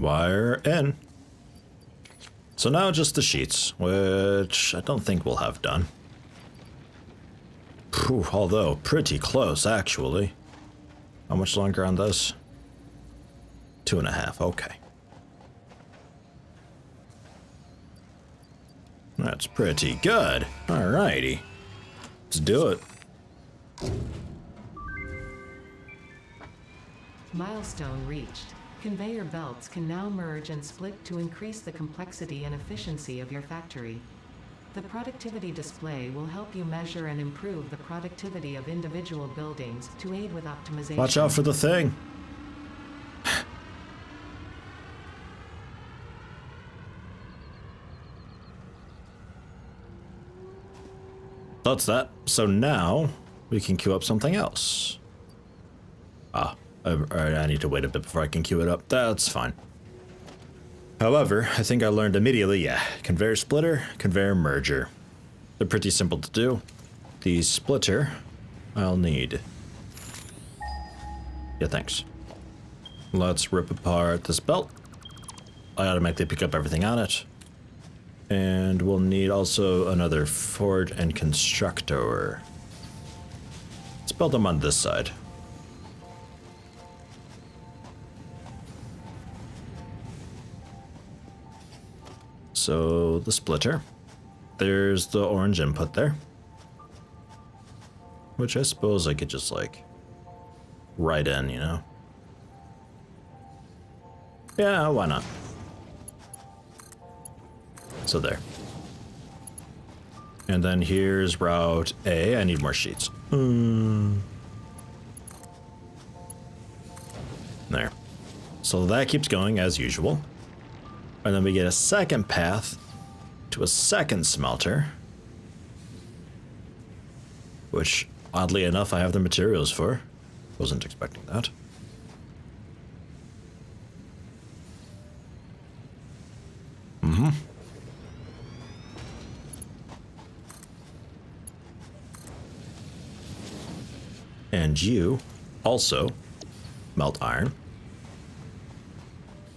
Wire in. So now just the sheets, which I don't think we'll have done. Phew, although pretty close, actually. How much longer on this? 2.5, okay. That's pretty good. Alrighty. Let's do it. Milestone reached. Conveyor belts can now merge and split to increase the complexity and efficiency of your factory. The productivity display will help you measure and improve the productivity of individual buildings to aid with optimization. Watch out for the thing. That's that. So now we can queue up something else. Ah, I need to wait a bit before I can queue it up. That's fine. However, I think I learned immediately, yeah, conveyor splitter, conveyor merger. They're pretty simple to do. The splitter, I'll need. Yeah, thanks. Let's rip apart this belt. I automatically pick up everything on it. And we'll need also another forge and constructor. Let's build them on this side. So the splitter. There's the orange input there. Which I suppose I could just like write in, you know? Yeah, why not? So there. And then here's route A. I need more sheets. There. So that keeps going as usual. And then we get a second path to a second smelter. Which, oddly enough, I have the materials for. Wasn't expecting that. And you also melt iron.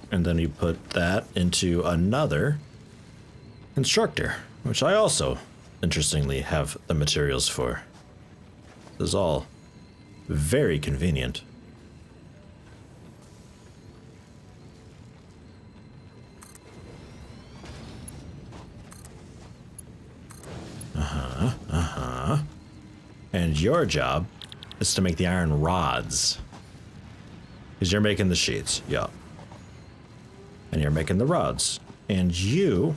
And then you put that into another constructor, which I also, interestingly, have the materials for. This is all very convenient. And your job is to make the iron rods. Because you're making the sheets, yeah. And you're making the rods. And you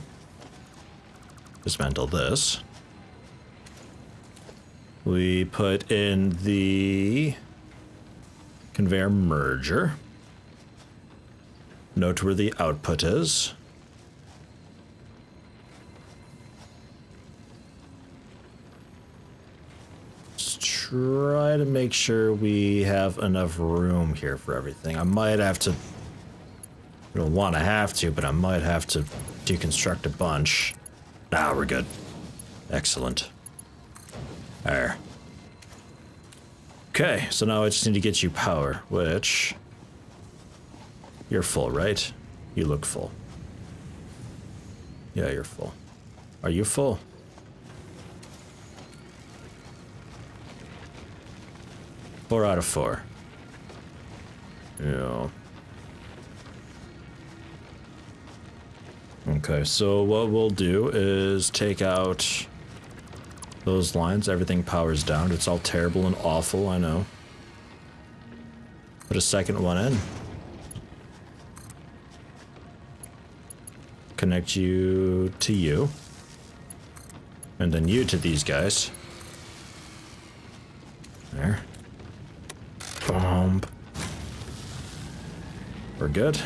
dismantle this. We put in the conveyor merger. Note where the output is. Let's try to make sure we have enough room here for everything. I might have to, I don't want to have to, but I might have to deconstruct a bunch. Nah, we're good. Excellent. There. Okay, so now I just need to get you power, which... You're full, right? You look full. Yeah, you're full. Are you full? Four out of 4. Yeah. Okay, so what we'll do is take out those lines. Everything powers down. It's all terrible and awful, I know. Put a second one in. Connect you to you. And then you to these guys. There. Boom. We're good.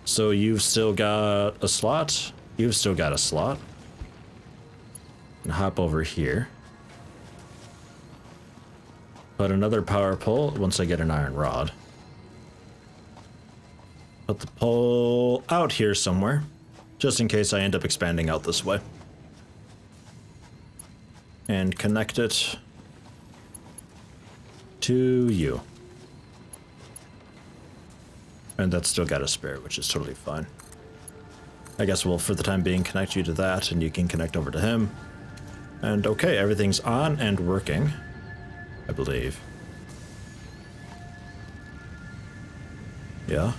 So you've still got a slot. You've still got a slot. And hop over here. Put another power pole once I get an iron rod. Put the pole out here somewhere, just in case I end up expanding out this way. And connect it to you. And that's still got a spare, which is totally fine. I guess we'll, for the time being, connect you to that, and you can connect over to him. And okay, everything's on and working, I believe. Yeah.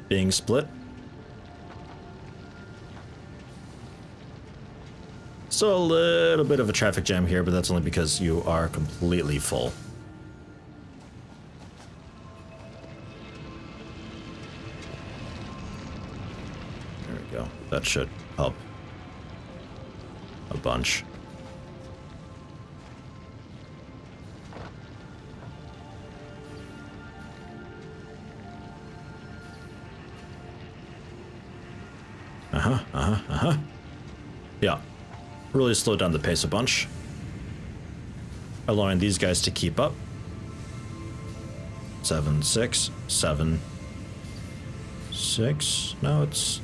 Being split. So a little bit of a traffic jam here, but that's only because you are completely full. There we go. That should help a bunch. Yeah. Really slowed down the pace a bunch, allowing these guys to keep up. 7, 6, 7, 6. No, it's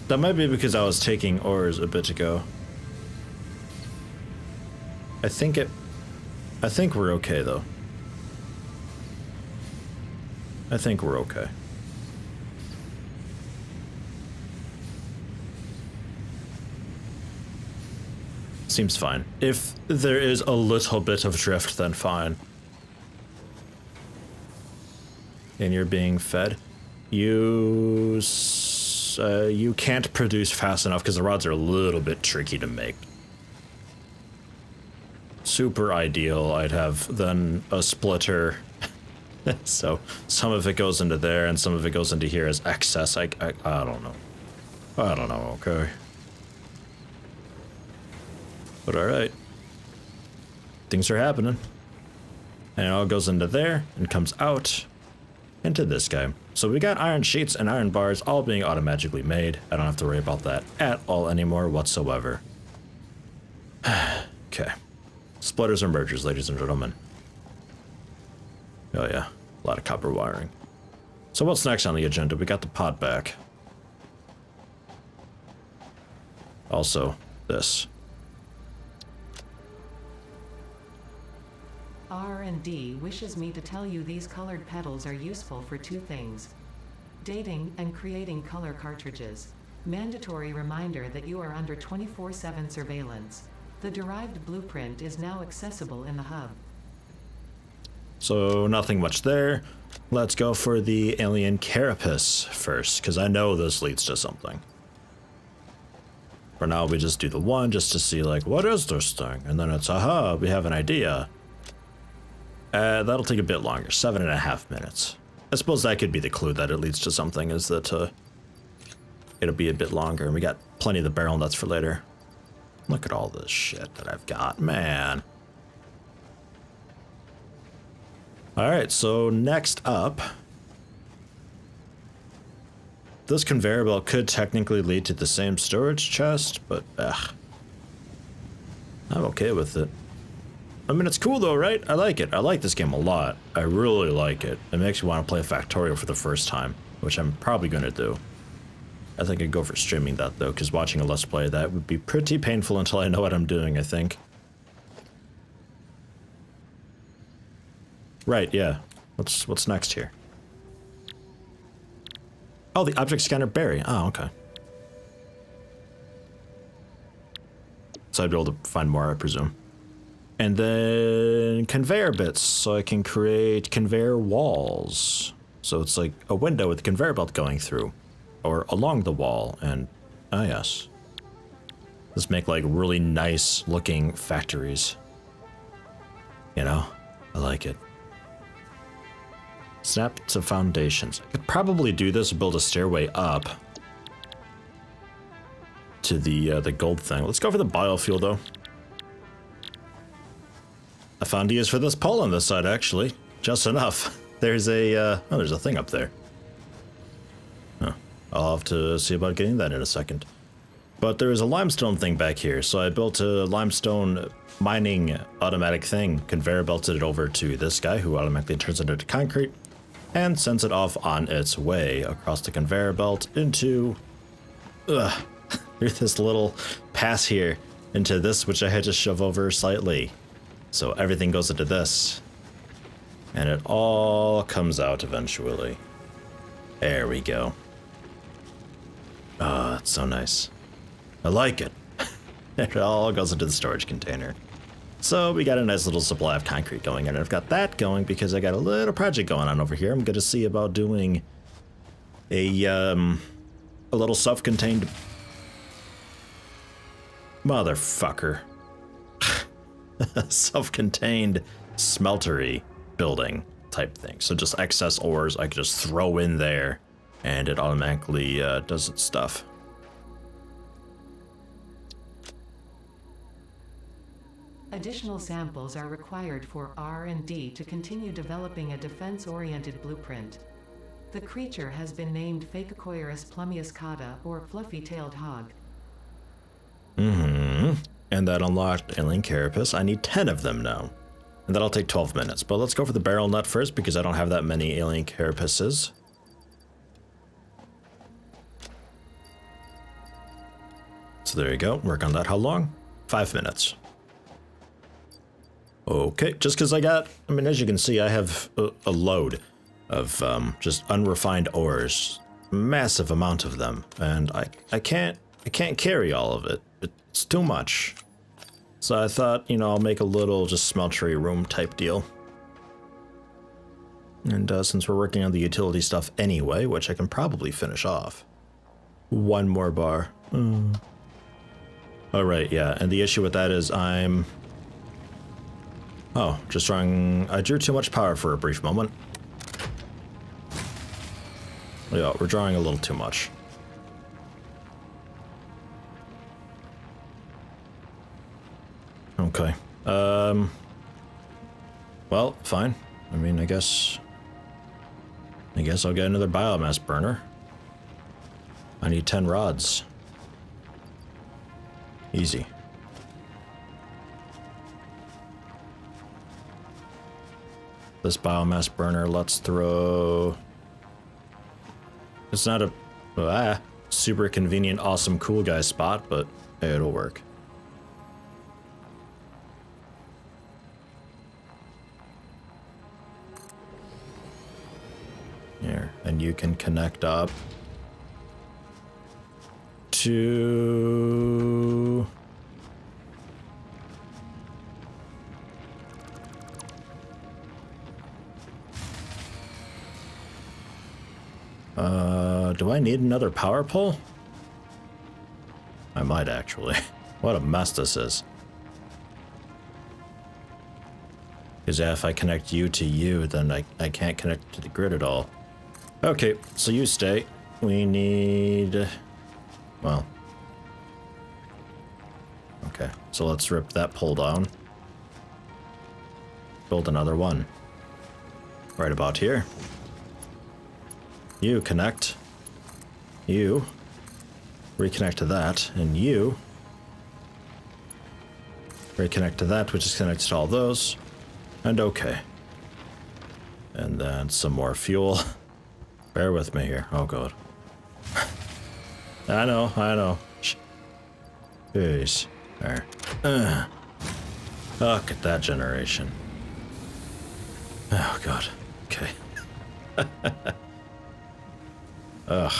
that might be because I was taking ores a bit ago. I think we're okay though. I think we're okay. Seems fine. If there is a little bit of drift, then fine. And you're being fed. You can't produce fast enough because the rods are a little bit tricky to make. Super ideal, I'd have then a splitter. So some of it goes into there and some of it goes into here as excess. I don't know. I don't know, okay. But alright. Things are happening. And it all goes into there and comes out into this guy. So we got iron sheets and iron bars all being automatically made. I don't have to worry about that at all anymore whatsoever. Okay. Splitters or mergers, ladies and gentlemen. Oh yeah, a lot of copper wiring. So what's next on the agenda? We got the pod back. Also, this. R&D wishes me to tell you these colored petals are useful for two things: dating and creating color cartridges. Mandatory reminder that you are under 24/7 surveillance. The derived blueprint is now accessible in the hub. So nothing much there. Let's go for the alien carapace first, because I know this leads to something. For now, we just do the one just to see, like, what is this thing? And then it's, aha, we have an idea. That'll take a bit longer, 7.5 minutes. I suppose that could be the clue that it leads to something, is that it'll be a bit longer, and we got plenty of the barrel nuts for later. Look at all this shit that I've got, man. Alright, so next up, this conveyor belt could technically lead to the same storage chest, but I'm okay with it. I mean, it's cool though, right? I like it. I like this game a lot. I really like it. It makes me want to play Factorio for the first time, which I'm probably going to do. I think I'd go for streaming that though, because watching a Let's Play that would be pretty painful until I know what I'm doing, I think. Right, yeah. What's next here? Oh, the object scanner berry. Oh, okay. So I'd be able to find more, I presume. And then conveyor bits, so I can create conveyor walls. So it's like a window with a conveyor belt going through, or along the wall, and ah yes. Let's make like really nice looking factories. You know, I like it. Snap to foundations. I could probably do this, build a stairway up to the gold thing. Let's go for the biofuel though. I found use for this pole on this side, actually. Just enough. There's a, oh, there's a thing up there. Huh. I'll have to see about getting that in a second. But there is a limestone thing back here, so I built a limestone mining automatic thing, conveyor belted it over to this guy, who automatically turns it into concrete, and sends it off on its way across the conveyor belt into, through this little pass here, into this, which I had to shove over slightly. So everything goes into this, And it all comes out eventually. There we go. Oh, it's so nice. I like it. It all goes into the storage container. So we got a nice little supply of concrete going, and I've got that going because I got a little project going on over here. I'm going to see about doing a little self-contained motherfucker. Self-contained smeltery building type thing. So just excess ores I could just throw in there and it automatically does its stuff. Additional samples are required for R&D to continue developing a defense-oriented blueprint. The creature has been named Phacocoirus plumiuscata, or fluffy-tailed hog. And that unlocked alien carapace. I need 10 of them now. And that'll take 12 minutes. But let's go for the barrel nut first because I don't have that many alien carapaces. So there you go. Work on that. How long? 5 minutes. Okay, just because I mean, as you can see, I have a load of just unrefined ores. Massive amount of them. And I can't carry all of it. It's too much. So I thought, you know, I'll make a little just smeltery room type deal. And since we're working on the utility stuff anyway, which I can probably finish off. One more bar. Alright, yeah, and the issue with that is I'm... Oh, just drawing... I drew too much power for a brief moment. Yeah, we're drawing a little too much. Okay. Well, fine. I mean, I guess I'll get another biomass burner. I need 10 rods. Easy. This biomass burner, let's throw... It's not a super convenient, awesome, cool guy spot, but hey, it'll work. Here, and you can connect up to... Do I need another power pole? I might actually. What a mess this is. Because if I connect you to you, then I can't connect to the grid at all. Okay, so you stay. We need... Well... Okay, so let's rip that pole down. Build another one. Right about here. You connect. You reconnect to that, and you reconnect to that, which is connected to all those. And okay. And then some more fuel. Bear with me here. Oh god. I know. Jeez. There. Look at that generation. Oh god. Okay. Ugh.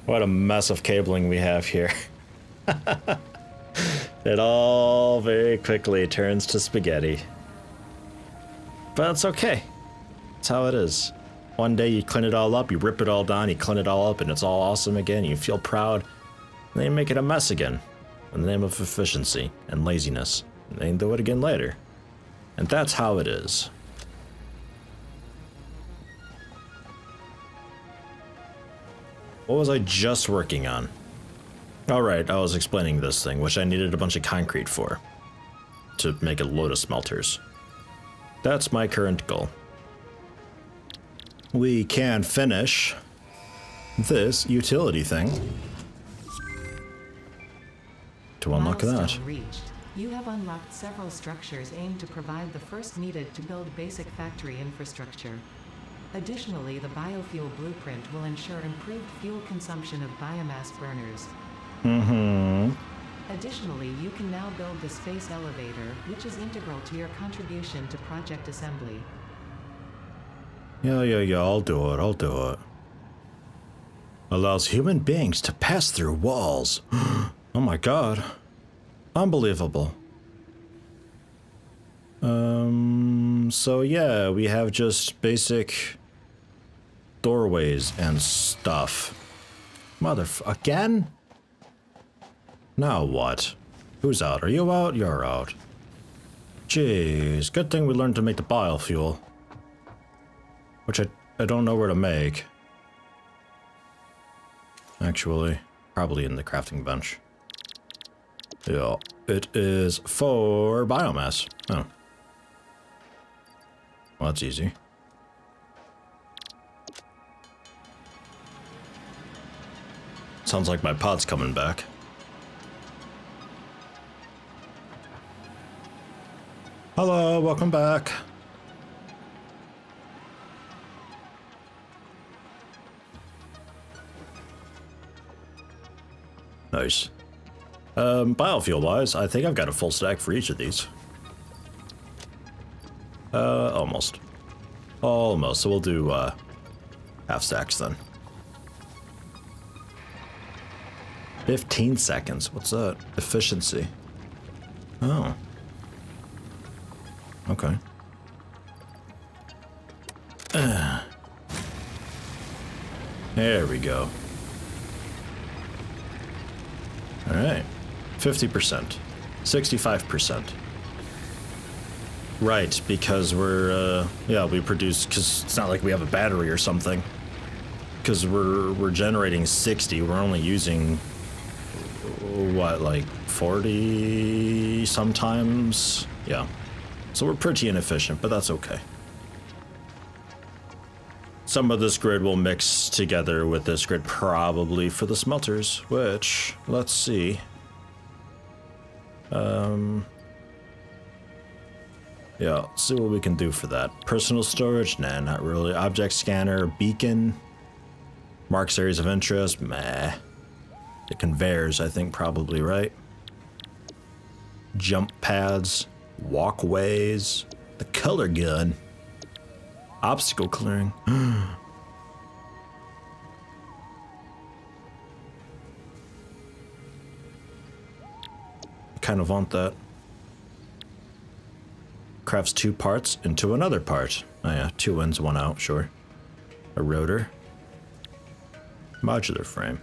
What a mess of cabling we have here. It all very quickly turns to spaghetti. But it's okay. That's how it is. One day you clean it all up, you rip it all down, you clean it all up, and it's all awesome again. You feel proud. And then you make it a mess again. In the name of efficiency and laziness. And then you do it again later. And that's how it is. What was I just working on? Alright, I was explaining this thing, which I needed a bunch of concrete for. To make a load of smelters. That's my current goal. We can finish this utility thing. To unlock that. Milestone reached. You have unlocked several structures aimed to provide the first needed to build basic factory infrastructure. Additionally, the biofuel blueprint will ensure improved fuel consumption of biomass burners. Additionally, you can now build the space elevator, which is integral to your contribution to project assembly. Yeah, I'll do it. Allows human beings to pass through walls. Oh my god. Unbelievable. So yeah, we have just basic doorways and stuff. Again? Now what? Who's out? Are you out? You're out. Jeez, good thing we learned to make the biofuel. Which I don't know where to make. Actually, probably in the crafting bench. Yeah, it is for biomass. Oh. Well, that's easy. Sounds like my pod's coming back. Hello, welcome back. Nice. Biofuel-wise, I think I've got a full stack for each of these. Almost. Almost, so we'll do, half stacks then. 15 seconds, what's that? Efficiency. Oh. Okay. There we go. Alright. 50%. 65%. Right, because we're, yeah, we produce, because it's not like we have a battery or something. Because we're generating 60, we're only using, what, like 40 sometimes? Yeah. So we're pretty inefficient, but that's okay. Some of this grid will mix together with this grid probably for the smelters, which, let's see. Yeah, let's see what we can do for that. Personal storage? Nah, not really. Object scanner, beacon, marks areas of interest, meh. The conveyors, I think, probably, right? Jump pads, walkways, the color gun, obstacle clearing. Kind of want that. Crafts 2 parts into another part. Oh yeah, 2 ins, 1 out, sure. A rotor. Modular frame.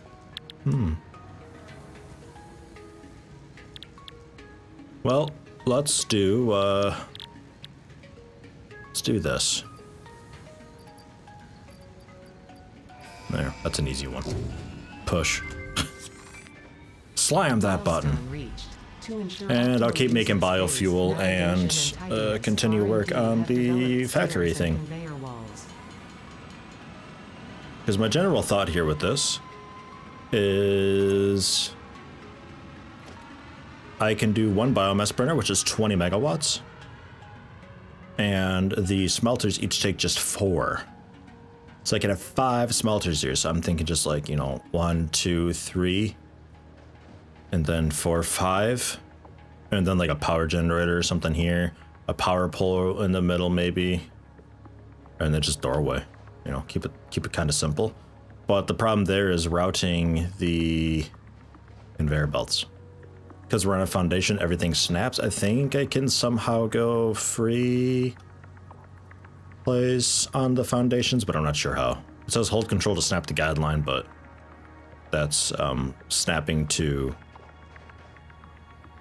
Well, let's do this. There, that's an easy one. Push. Slam that button. And I'll keep making biofuel and continue work on the factory thing. Because my general thought here with this is I can do 1 biomass burner, which is 20 megawatts. And the smelters each take just 4. So I can have 5 smelters here. So I'm thinking just like, you know, 1, 2, 3. And then 4, 5. And then like a power generator or something here. A power pole in the middle maybe. And then just doorway. You know, keep it kind of simple. But the problem there is routing the conveyor belts. Because we're on a foundation, everything snaps. I think I can somehow go free place on the foundations, but I'm not sure how. It says hold control to snap the guideline, but that's snapping to...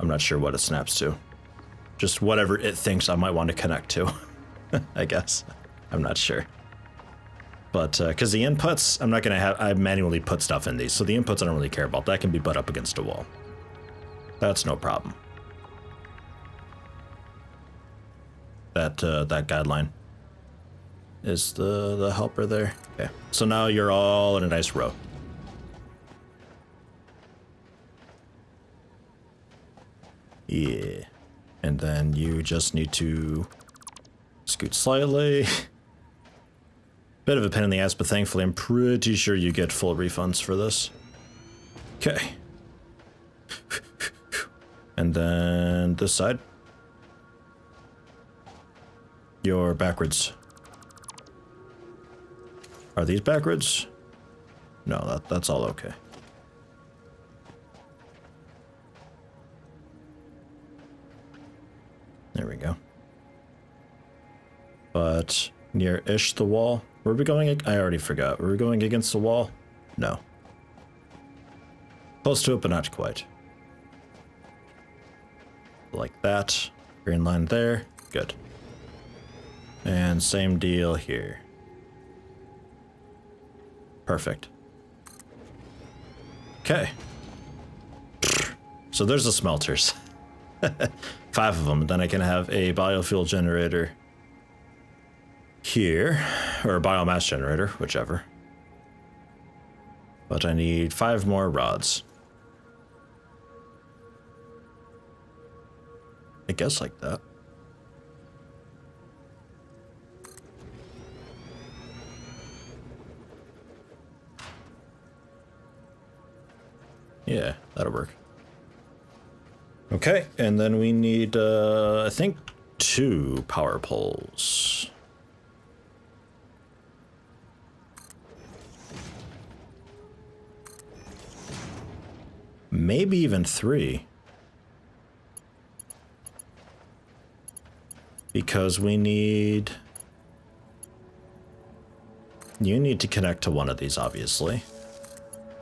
I'm not sure what it snaps to. Just whatever it thinks I might want to connect to, I guess. I'm not sure. But, because the inputs, I'm not going to have... I manually put stuff in these, so the inputs I don't really care about. That can be butt up against a wall. That's no problem. That guideline is the helper there. Okay, so now you're all in a nice row. Yeah, and then you just need to scoot slightly. Bit of a pain in the ass, but thankfully I'm pretty sure you get full refunds for this. Okay. And then this side. You're backwards. Are these backwards? No, that's all okay. There we go. But near-ish the wall. Were we going? I already forgot. Were we going against the wall? No. Close to it, but not quite. Like that. Green line there. Good. And same deal here. Perfect. Okay. So there's the smelters. 5 of them. Then I can have a biofuel generator here, or a biomass generator, whichever. But I need 5 more rods. I guess like that. Yeah, that'll work. Okay, and then we need, I think, 2 power poles. Maybe even 3. Because we need... You need to connect to one of these, obviously.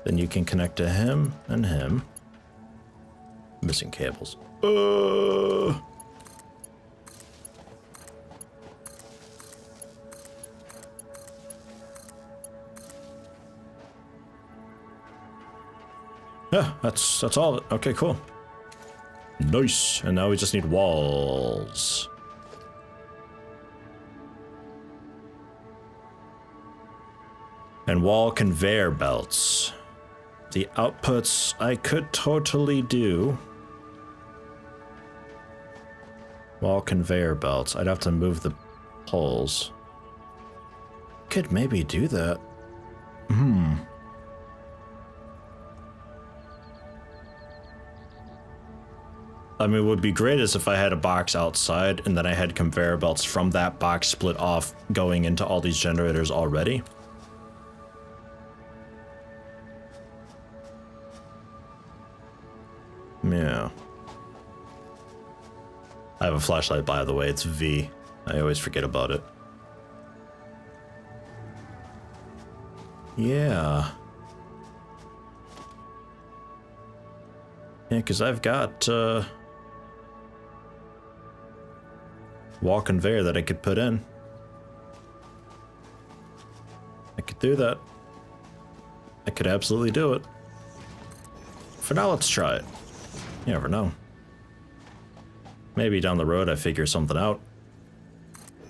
Then you can connect to him and him. Missing cables. Yeah, that's all of it. Okay, cool. Nice. And now we just need walls. And wall conveyor belts. The outputs I could totally do. Wall conveyor belts. I'd have to move the poles. Could maybe do that. I mean, what would be great is if I had a box outside and then I had conveyor belts from that box split off going into all these generators already. Yeah. I have a flashlight, by the way. It's V. I always forget about it. Yeah. Yeah, because I've got, wall conveyor that I could put in. I could do that. I could absolutely do it. For now, let's try it. You never know. Maybe down the road I figure something out.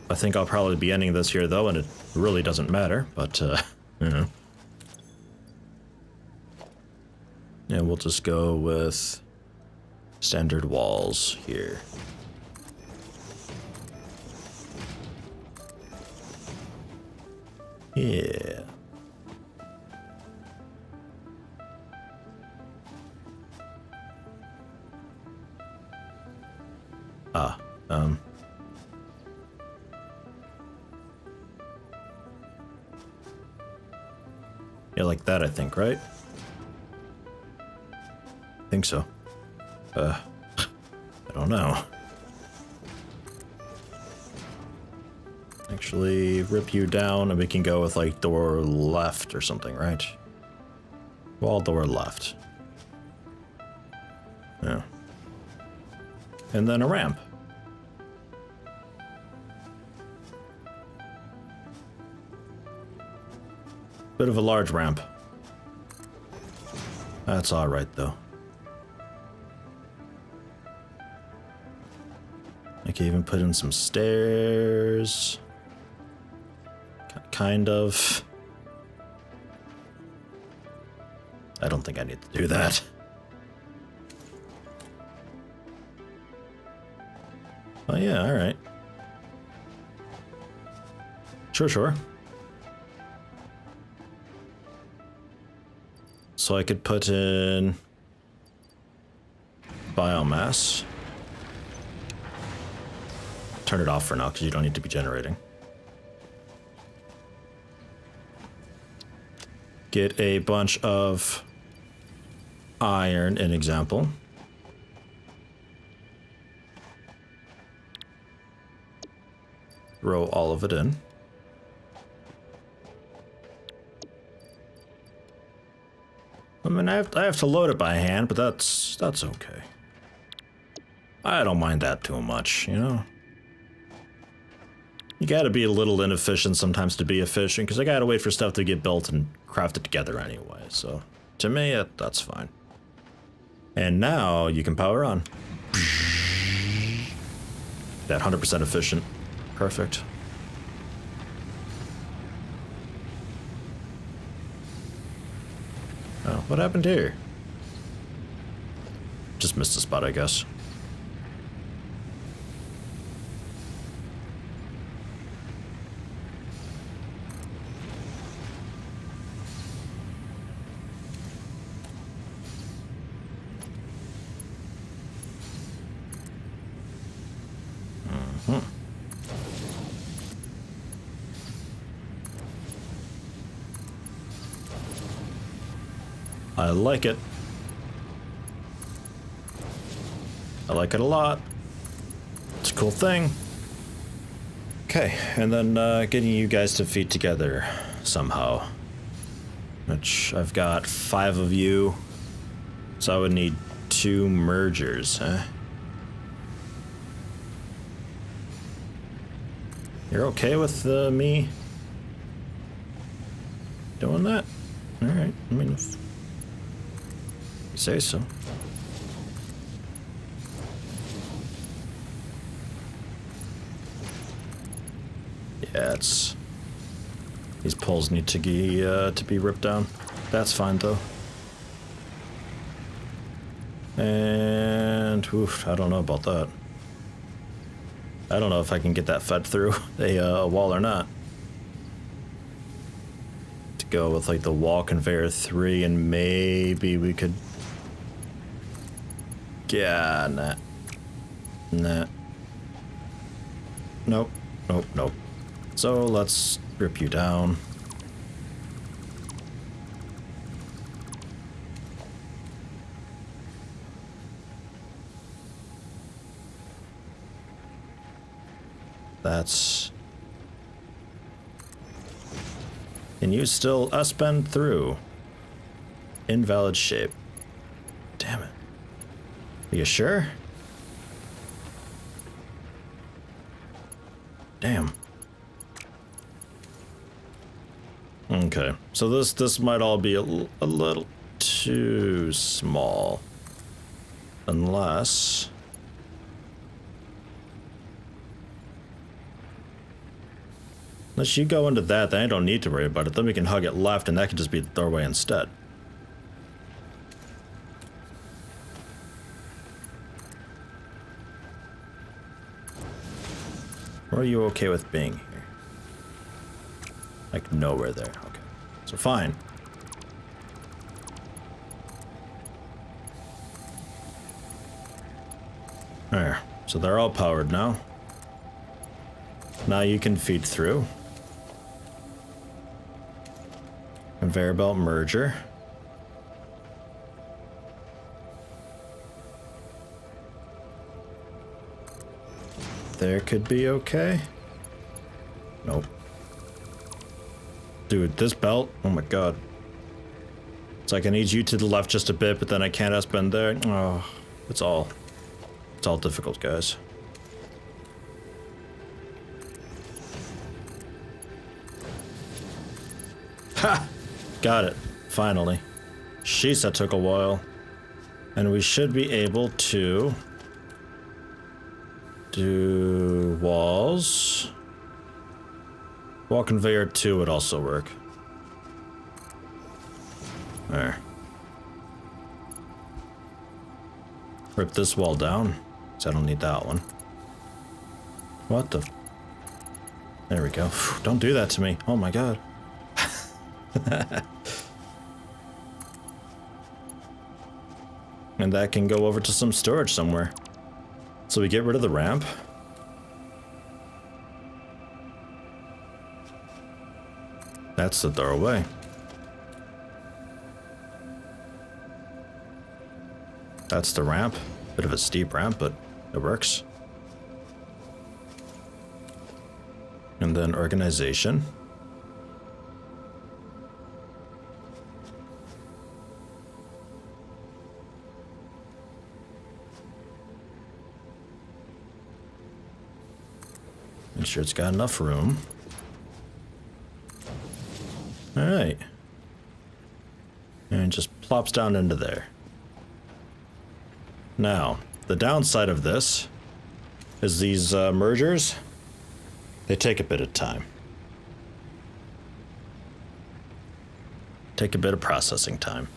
I think I'll probably be ending this here though, and it really doesn't matter, but you know. Yeah, we'll just go with standard walls here. Yeah. Yeah, like that, I think, right? I think so. I don't know. Actually, rip you down and we can go with like door left or something, right? Wall door left. Yeah. And then a ramp. Bit of a large ramp. That's alright though. I can even put in some stairs. Kind of. I don't think I need to do that. Oh yeah, alright. Sure. So I could put in biomass. Turn it off for now because you don't need to be generating. Get a bunch of iron, an example. Throw all of it in. I mean, I have to load it by hand, but that's okay. I don't mind that too much, you know? You gotta be a little inefficient sometimes to be efficient, because I gotta wait for stuff to get built and crafted together anyway, so to me, that's fine. And now you can power on. That 100% efficient. Perfect. Oh, what happened here? Just missed a spot, I guess. I like it. I like it a lot. It's a cool thing. Okay, and then getting you guys to feed together somehow. Which I've got 5 of you. So I would need 2 mergers, huh? You're okay with me doing that? Alright, I mean, if you say so. Yeah, it's... These poles need to be ripped down. That's fine, though. And... oof, I don't know about that. I don't know if I can get that fed through a wall or not. To go with like the wall conveyor 3 and maybe we could... Yeah, nah. Nah. Nope. Nope, nope. So let's rip you down. That's... Can you still bend through? Invalid shape. Damn it. Are you sure? Damn. Okay, so this might all be a little too small. Unless... Unless you go into that, then I don't need to worry about it. Then we can hug it left, and that can just be the doorway instead. Or are you okay with being here? Like nowhere there. Okay. So fine. There. So they're all powered now. Now you can feed through. Conveyor belt merger. There could be okay. Nope. Dude, this belt, oh my god. It's like I need you to the left just a bit, but then I can't S-bend there. Oh, it's all difficult, guys. Ha! Got it. Finally. Jeez, that took a while. And we should be able to do walls. Wall conveyor 2 would also work. There. Rip this wall down, because I don't need that one. What the... There we go. Don't do that to me. Oh my god. And that can go over to some storage somewhere. So we get rid of the ramp. That's the doorway. That's the ramp. Bit of a steep ramp, but it works. And then organization. Make sure it's got enough room. Alright. And it just plops down into there. Now, the downside of this is these mergers, they take a bit of time. Take a bit of processing time,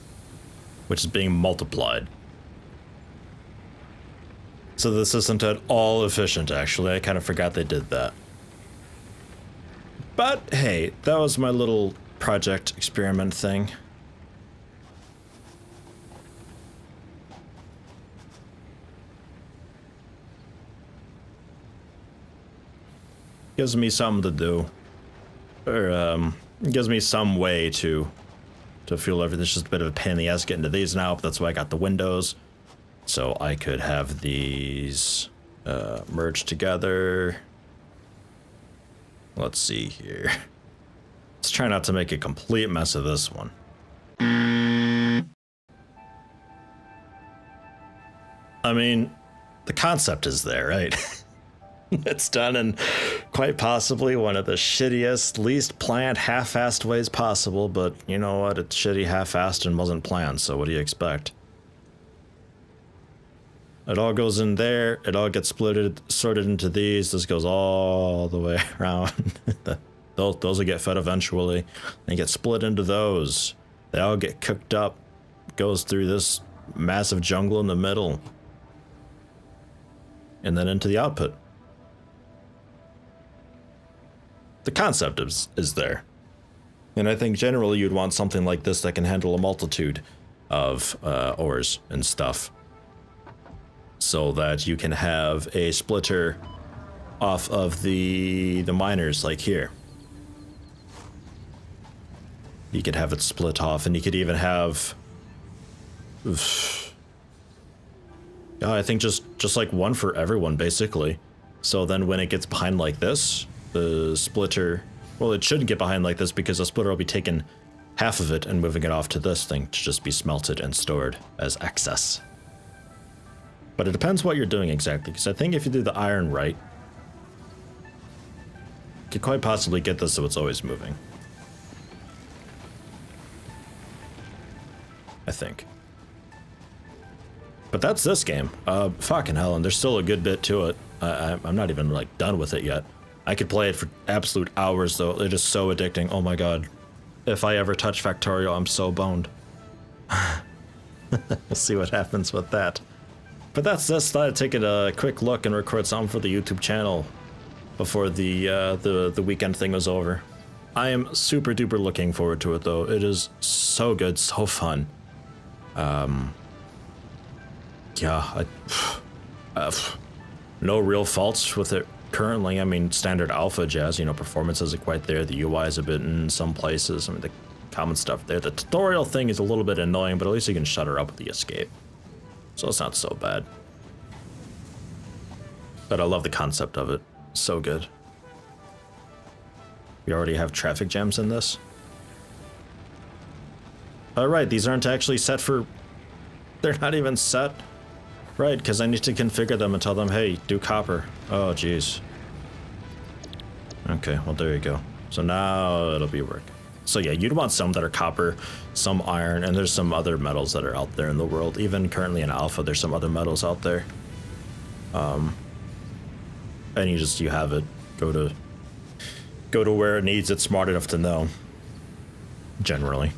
which is being multiplied. So this isn't at all efficient, actually. I kind of forgot they did that. But hey, that was my little project experiment thing. Gives me something to do. Or, gives me some way to feel everything's just a bit of a pain in the ass getting to these now, but that's why I got the windows. So I could have these merged together. Let's see here. Let's try not to make a complete mess of this one. I mean, the concept is there, right? It's done in quite possibly one of the shittiest, least planned, half-assed ways possible, but you know what? It's shitty, half-assed, and wasn't planned, so what do you expect? It all goes in there, it all gets sorted into these, this goes all the way around. Those will get fed eventually, and get split into those. They all get cooked up, goes through this massive jungle in the middle, and then into the output. The concept is there. And I think generally you'd want something like this that can handle a multitude of ores and stuff. So that you can have a splitter off of the miners, like here. You could have it split off, and you could even have... Yeah, I think just like one for everyone, basically. So then when it gets behind like this, the splitter... Well, it shouldn't get behind like this because the splitter will be taking half of it and moving it off to this thing to just be smelted and stored as excess. But it depends what you're doing exactly, because I think if you do the iron right, you could quite possibly get this so it's always moving. I think. But that's this game. Fucking hell, and there's still a good bit to it. I'm not even, like, done with it yet. I could play it for absolute hours, though. It is so addicting. Oh my god. If I ever touch Factorio, I'm so boned. We'll see what happens with that. But that's this. Thought I'd take a quick look and record something for the YouTube channel before the weekend thing was over. I am super duper looking forward to it, though. It is so good, so fun. Yeah, no real faults with it currently. I mean, standard alpha jazz, you know, performance isn't quite there. The UI is a bit in some places. I mean, the common stuff there. The tutorial thing is a little bit annoying, but at least you can shut her up with the escape. So it's not so bad. But I love the concept of it. So good. We already have traffic jams in this. Alright, these aren't actually set for... They're not even set. Right, because I need to configure them and tell them, hey, do copper. Oh, jeez. Okay, well, there you go. So now it'll be work. So yeah, you'd want some that are copper, some iron, and there's some other metals that are out there in the world. Even currently in alpha, there's some other metals out there. And you have it. Go to where it needs it, smart enough to know. Generally.